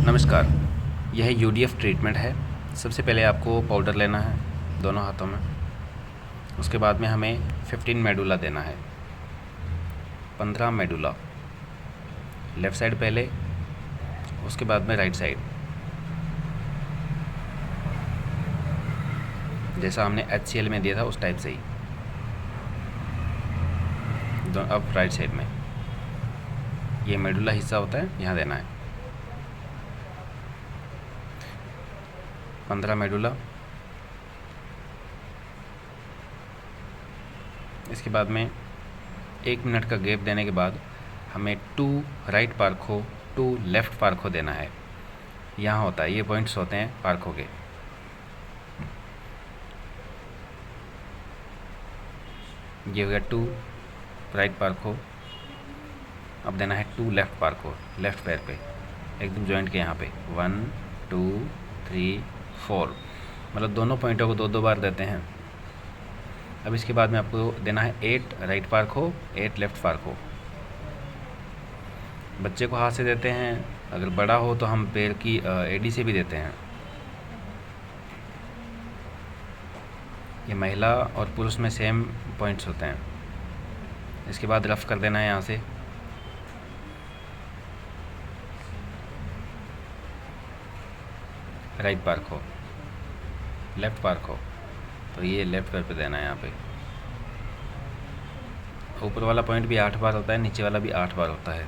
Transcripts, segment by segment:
नमस्कार। यह UDF treatment है। सबसे पहले आपको पाउडर लेना है दोनों हाथों में। उसके बाद में हमें 15 मेडुला देना है। 15 मेडुला लेफ़्ट साइड पहले, उसके बाद में राइट साइड। जैसा हमने HCl में दिया था उस टाइप से ही। अब राइट साइड में ये मेडुला हिस्सा होता है, यहाँ देना है 15 मेडुला। इसके बाद में 1 मिनट का गैप देने के बाद हमें 2 राइट पार्को 2 लेफ़्ट पार्को देना है। यहाँ होता है, ये पॉइंट्स होते हैं पार्को के। ये हो गया 2 राइट पार्को। अब देना है 2 लेफ़्ट पार्को, लेफ़्ट पैर पे एकदम जॉइंट के यहाँ पे। 1 2 3 4, मतलब दोनों पॉइंटों को 2-2 बार देते हैं। अब इसके बाद में आपको देना है 8 राइट पार्को 8 लेफ़्ट पार्को। बच्चे को हाथ से देते हैं, अगर बड़ा हो तो हम पैर की एडी से भी देते हैं। ये महिला और पुरुष में सेम पॉइंट्स होते हैं। इसके बाद रफ कर देना है यहाँ से। राइट पार्को लेफ़्ट पार्को, तो ये लेफ़्ट पैर पे देना है यहाँ पे। ऊपर वाला पॉइंट भी 8 बार होता है, नीचे वाला भी 8 बार होता है।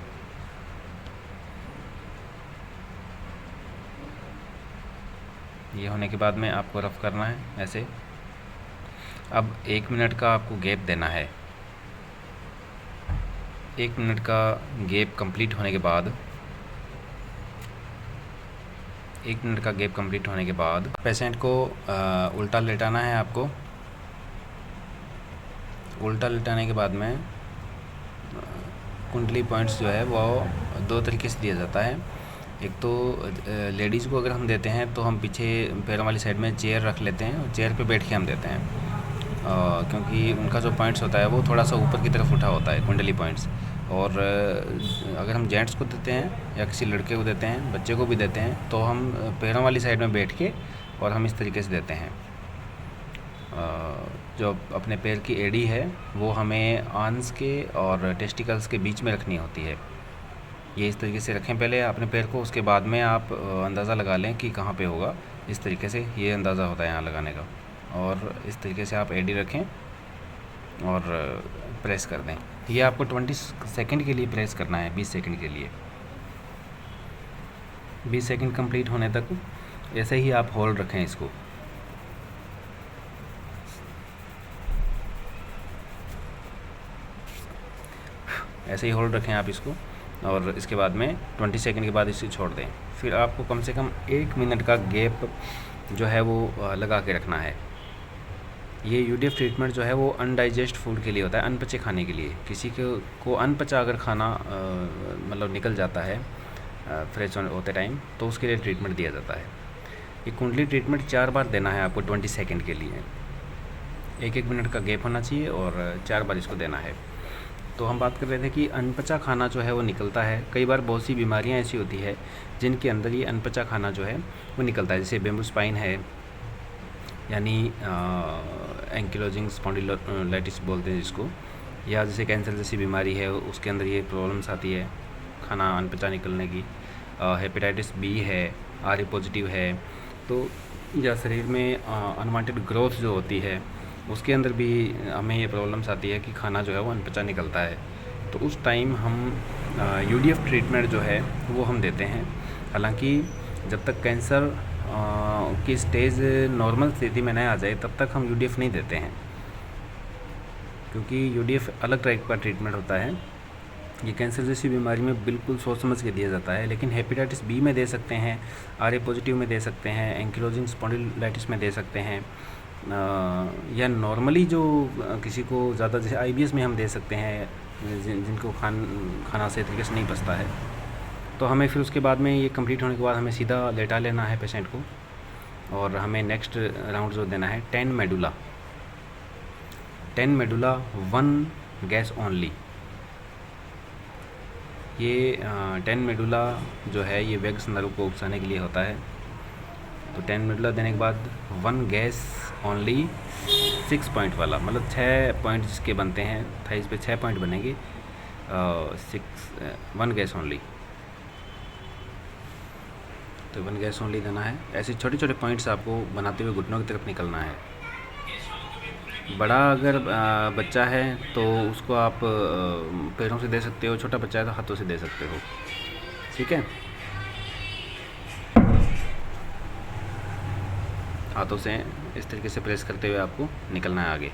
ये होने के बाद में आपको रफ करना है ऐसे। अब 1 मिनट का आपको गैप देना है। 1 मिनट का गैप कंप्लीट होने के बाद 1 मिनट का गैप कंप्लीट होने के बाद पेशेंट को उल्टा लेटाना है आपको। उल्टा लेटाने के बाद में कुंडली पॉइंट्स जो है वो 2 तरीके से दिया जाता है। एक तो लेडीज़ को अगर हम देते हैं तो हम पीछे पैरों वाली साइड में चेयर रख लेते हैं और चेयर पे बैठ के हम देते हैं, क्योंकि उनका जो पॉइंट्स होता है वो थोड़ा सा ऊपर की तरफ उठा होता है, कुंडली पॉइंट्स। और अगर हम जेंट्स को देते हैं या किसी लड़के को देते हैं, बच्चे को भी देते हैं, तो हम पैरों वाली साइड में बैठ के और हम इस तरीके से देते हैं। जो अपने पैर की एड़ी है वो हमें आंस के और टेस्टिकल्स के बीच में रखनी होती है। ये इस तरीके से रखें पहले अपने पैर को, उसके बाद में आप अंदाज़ा लगा लें कि कहाँ पे होगा। इस तरीके से ये अंदाज़ा होता है यहाँ लगाने का। और इस तरीके से आप एडी रखें और प्रेस कर दें। ये आपको 20 सेकंड के लिए प्रेस करना है, 20 सेकंड के लिए। 20 सेकंड कंप्लीट होने तक ऐसे ही आप होल्ड रखें इसको। ऐसे ही होल्ड रखें आप इसको, और इसके बाद में 20 सेकंड के बाद इसे छोड़ दें। फिर आपको कम से कम 1 मिनट का गैप जो है वो लगा के रखना है। ये यूडीएफ ट्रीटमेंट जो है वो अनडाइजेस्ट फूड के लिए होता है, अनपचे खाने के लिए। किसी को अनपचा अगर खाना मतलब निकल जाता है फ्रेश होते टाइम, तो उसके लिए ट्रीटमेंट दिया जाता है। ये कुंडली ट्रीटमेंट 4 बार देना है आपको 20 सेकंड के लिए। 1-1 मिनट का गैप होना चाहिए और 4 बार इसको देना है। तो हम बात कर रहे थे कि अनपचा खाना जो है वो निकलता है। कई बार बहुत सी बीमारियां ऐसी होती है जिनके अंदर ये अनपचा खाना जो है वो निकलता है, जैसे बेम्बू स्पाइन है, यानी एंकिलोजिंग स्पॉन्डिलोलाइटिस बोलते हैं जिसको, या जैसे कैंसर जैसी बीमारी है उसके अंदर ये प्रॉब्लम्स आती है खाना अनपचा निकलने की। हेपेटाइटिस बी है, आर ए पॉजिटिव है, तो या शरीर में अनवांटेड ग्रोथ जो होती है उसके अंदर भी हमें ये प्रॉब्लम्स आती है कि खाना जो है वो अनपचा निकलता है। तो उस टाइम हम यूडीएफ ट्रीटमेंट जो है वो हम देते हैं। हालांकि जब तक कैंसर की स्टेज नॉर्मल स्थिति में नहीं आ जाए तब तक हम यूडीएफ नहीं देते हैं, क्योंकि यूडीएफ अलग टाइप का ट्रीटमेंट होता है। ये कैंसर जैसी बीमारी में बिल्कुल सोच समझ के दिया जाता है। लेकिन हेपेटाइटिस बी में दे सकते हैं, आर ए पॉजिटिव में दे सकते हैं, एंकिलोजिंग स्पॉन्डिलाइटिस में दे सकते हैं, या नॉर्मली जो किसी को ज़्यादा, जैसे आईबीएस में हम दे सकते हैं जिनको खाना सही तरीके से नहीं पचता है। तो हमें फिर उसके बाद में ये कंप्लीट होने के बाद हमें सीधा लेटा लेना है पेशेंट को, और हमें नेक्स्ट राउंड जो देना है 10 मेडुला 1 गैस ओनली। ये 10 मेडुला जो है ये वैगस नर्व को उकसाने के लिए होता है। तो 10 मेडुला देने के बाद 1 गैस ओनली 6 पॉइंट वाला, मतलब 6 पॉइंट जिसके बनते हैं, थाइस पे 6 पॉइंट बनेंगे, 1 गैस ओनली। तो 1 गैस ओनली देना है। ऐसे छोटे छोटे पॉइंट्स आपको बनाते हुए घुटनों की तरफ निकलना है। बड़ा अगर बच्चा है तो उसको आप पैरों से दे सकते हो, छोटा बच्चा है तो हाथों से दे सकते हो, ठीक है। हाथों से इस तरीके से प्रेस करते हुए आपको निकलना है आगे।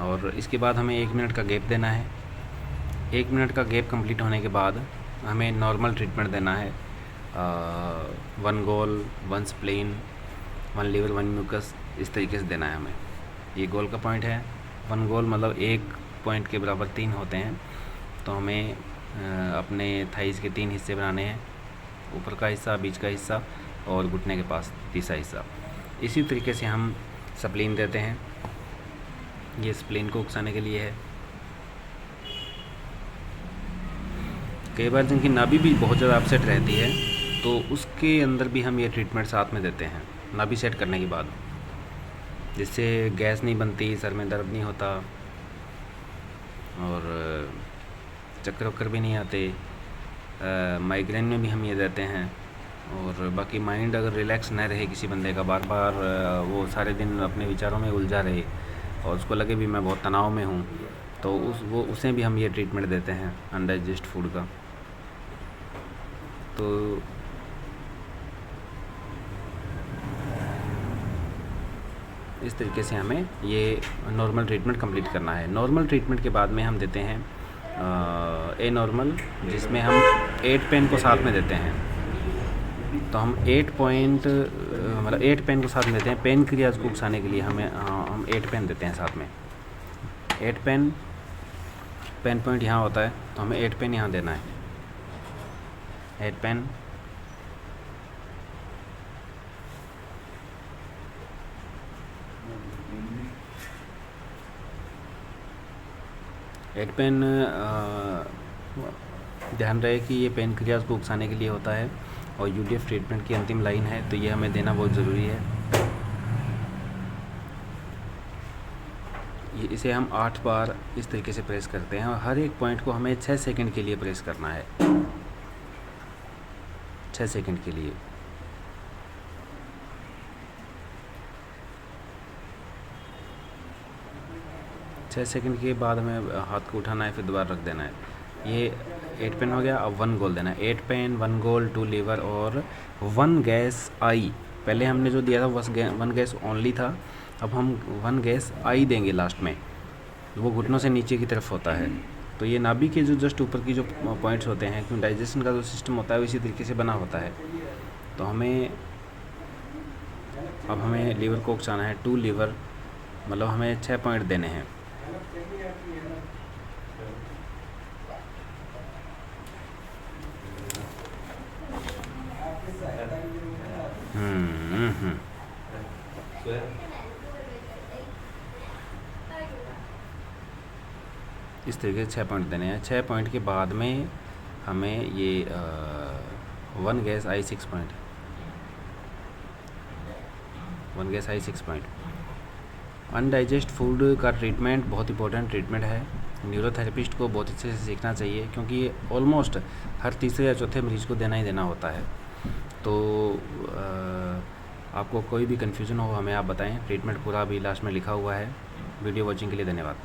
और इसके बाद हमें 1 मिनट का गैप देना है। 1 मिनट का गैप कंप्लीट होने के बाद हमें नॉर्मल ट्रीटमेंट देना है। 1 गोल, 1 स्प्लेन, 1 लीवर, 1 म्यूकस, इस तरीके से देना है हमें। ये गोल का पॉइंट है। 1 गोल मतलब 1 पॉइंट के बराबर 3 होते हैं। तो हमें अपने थाइस के 3 हिस्से बनाने हैं, ऊपर का हिस्सा, बीच का हिस्सा और घुटने के पास तीसरा हिस्सा। इसी तरीके से हम स्प्लीन देते हैं। ये स्प्लीन को उकसाने के लिए है। कई बार जिनकी नाभि भी बहुत ज़्यादा अपसेट रहती है तो उसके अंदर भी हम ये ट्रीटमेंट साथ में देते हैं नाभि सेट करने के बाद, जिससे गैस नहीं बनती, सर में दर्द नहीं होता और चक्कर वक्कर भी नहीं आते। माइग्रेन में भी हम ये देते हैं। और बाकी माइंड अगर रिलैक्स न रहे किसी बंदे का, बार बार वो सारे दिन अपने विचारों में उलझा रहे और उसको लगे भी मैं बहुत तनाव में हूँ, तो उसे भी हम ये ट्रीटमेंट देते हैं अनडाइजेस्ट फूड का। तो इस तरीके से हमें ये नॉर्मल ट्रीटमेंट कंप्लीट करना है। नॉर्मल ट्रीटमेंट के बाद में हम देते हैं ए नॉर्मल, जिसमें हम 8 पेन को साथ में देते हैं। तो हम 8 पेन को साथ में देते हैं। पेन क्रियाज को उकसाने के लिए हम 8 पेन देते हैं साथ में। 8 पेन पॉइंट यहाँ होता है तो हमें 8 पेन यहाँ देना है। 8 पेन, ध्यान रहे कि ये पेन क्रियाज को उकसाने के लिए होता है और यूडीएफ ट्रीटमेंट की अंतिम लाइन है, तो ये हमें देना बहुत ज़रूरी है। इसे हम 8 बार इस तरीके से प्रेस करते हैं और हर एक पॉइंट को हमें 6 सेकंड के लिए प्रेस करना है। 6 सेकंड के लिए। छः सेकंड के बाद हमें हाथ को उठाना है, फिर दोबारा रख देना है। ये 8 पेन हो गया। अब 1 गोल देना है। 8 पेन, 1 गोल, 2 लीवर और 1 गैस आई। पहले हमने जो दिया था 1 गैस ओनली था, अब हम 1 गैस आई देंगे लास्ट में। वो घुटनों से नीचे की तरफ होता है। तो ये नाभि के जो जस्ट ऊपर की जो पॉइंट्स होते हैं, क्योंकि डाइजेशन का जो सिस्टम होता है वो इसी तरीके से बना होता है। तो अब हमें लीवर को उकसाना है। 2 लीवर मतलब हमें 6 पॉइंट देने हैं। इस तरीके से 6 पॉइंट देने हैं। 6 पॉइंट के बाद में हमें ये 1 गैस आई 6 पॉइंट, 1 गैस आई 6 पॉइंट। अनडाइजेस्ट फूड का ट्रीटमेंट बहुत इंपॉर्टेंट ट्रीटमेंट है। न्यूरोथेरेपिस्ट को बहुत अच्छे से सीखना चाहिए, क्योंकि ऑलमोस्ट हर तीसरे या चौथे मरीज को देना ही देना होता है। तो आपको कोई भी कन्फ्यूज़न हो हमें आप बताएं। ट्रीटमेंट पूरा अभी लास्ट में लिखा हुआ है। वीडियो वॉचिंग के लिए धन्यवाद।